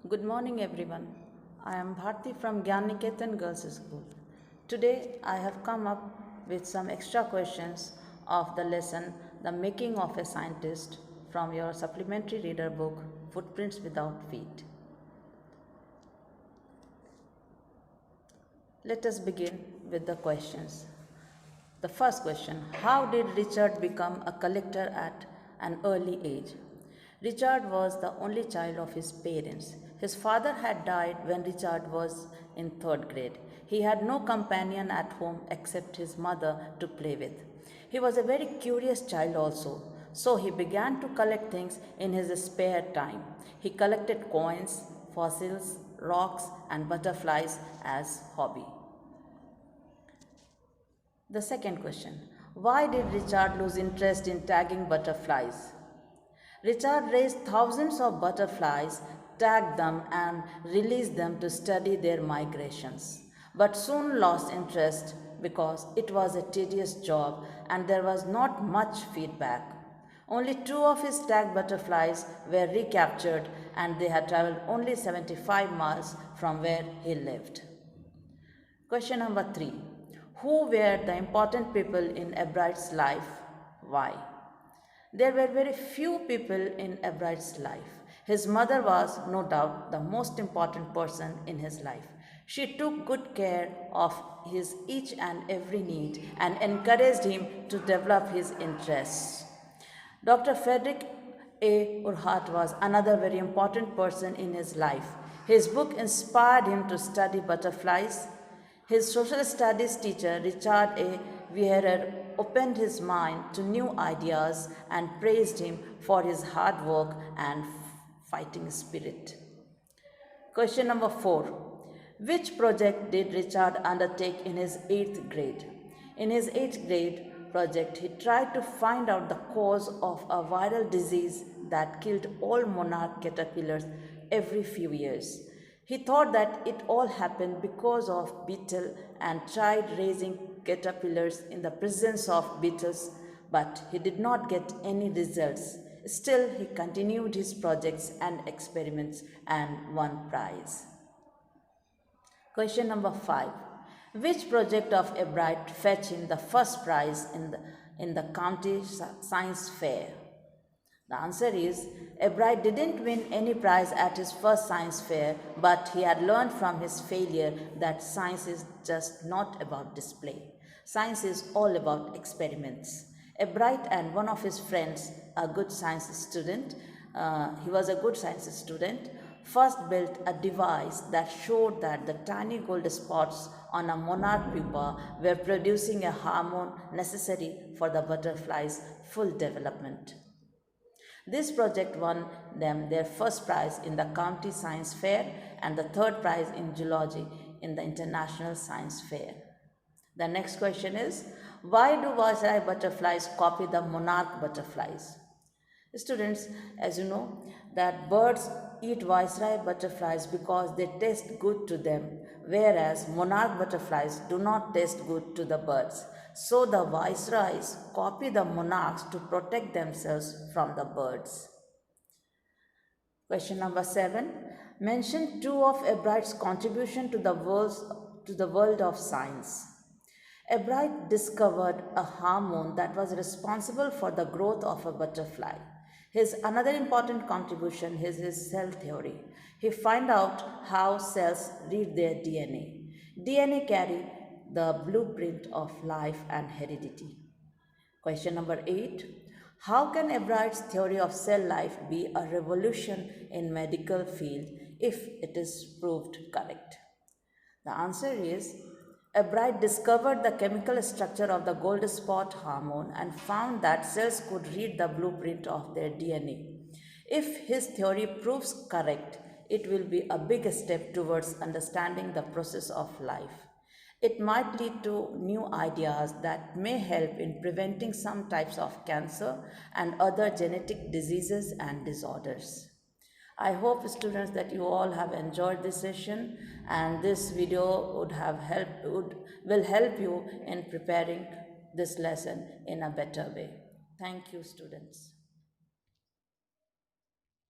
Good morning, everyone. I am Bharti from Gyaniketan Girls School. Today, I have come up with some extra questions of the lesson The Making of a Scientist from your supplementary reader book Footprints Without Feet. Let us begin with the questions. The first question: how did Richard become a collector at an early age? Richard was the only child of his parents. His father had died when Richard was in third grade. He had no companion at home except his mother to play with. He was a very curious child also, so he began to collect things in his spare time. He collected coins, fossils, rocks, and butterflies as hobby. The second question: why did Richard lose interest in tagging butterflies? Richard raised thousands of butterflies, tagged them, and released them to study their migrations, but soon lost interest because it was a tedious job and there was not much feedback. Only two of his tagged butterflies were recaptured, and they had traveled only 75 miles from where he lived. Question number 3: who were the important people in Ebright's life? Why? There were very few people in Ebright's life. His mother was, no doubt, the most important person in his life. She took good care of his each and every need and encouraged him to develop his interests. Dr. Frederick A. Urquhart was another very important person in his life. His book inspired him to study butterflies. His social studies teacher, Richard A. Wierer, opened his mind to new ideas and praised him for his hard work and fighting spirit. Question number 4: which project did Richard undertake in his 8th grade? In his 8th grade project, he tried to find out the cause of a viral disease that killed all monarch caterpillars every few years. He thought that it all happened because of beetle and tried raising caterpillars in the presence of beetles, but he did not get any results. Still, he continued his projects and experiments and won prize. Question number 5: which project of Ebright fetched him the first prize in the county science fair? The answer is, Ebright didn't win any prize at his first science fair, but he had learned from his failure that science is just not about display. Science is all about experiments. Ebright and one of his friends, a good science student, first built a device that showed that the tiny gold spots on a monarch pupa were producing a hormone necessary for the butterfly's full development. This project won them their first prize in the county science fair and the third prize in zoology in the international science fair. The next question is, why do viceroy butterflies copy the monarch butterflies? Students, as you know, that birds eat viceroy butterflies because they taste good to them, whereas monarch butterflies do not taste good to the birds. So the viceroys copy the monarchs to protect themselves from the birds. Question number 7. Mention two of Ebright's contribution to the world of science. Ebright discovered a hormone that was responsible for the growth of a butterfly. His another important contribution is his cell theory. He found out how cells read their DNA. DNA carry the blueprint of life and heredity. Question number 8. How can Ebright's theory of cell life be a revolution in medical field if it is proved correct? The answer is, Ebright discovered the chemical structure of the gold spot hormone and found that cells could read the blueprint of their DNA. If his theory proves correct, it will be a big step towards understanding the process of life. It might lead to new ideas that may help in preventing some types of cancer and other genetic diseases and disorders. I hope, students, that you all have enjoyed this session, and this video will help you in preparing this lesson in a better way. Thank you, students.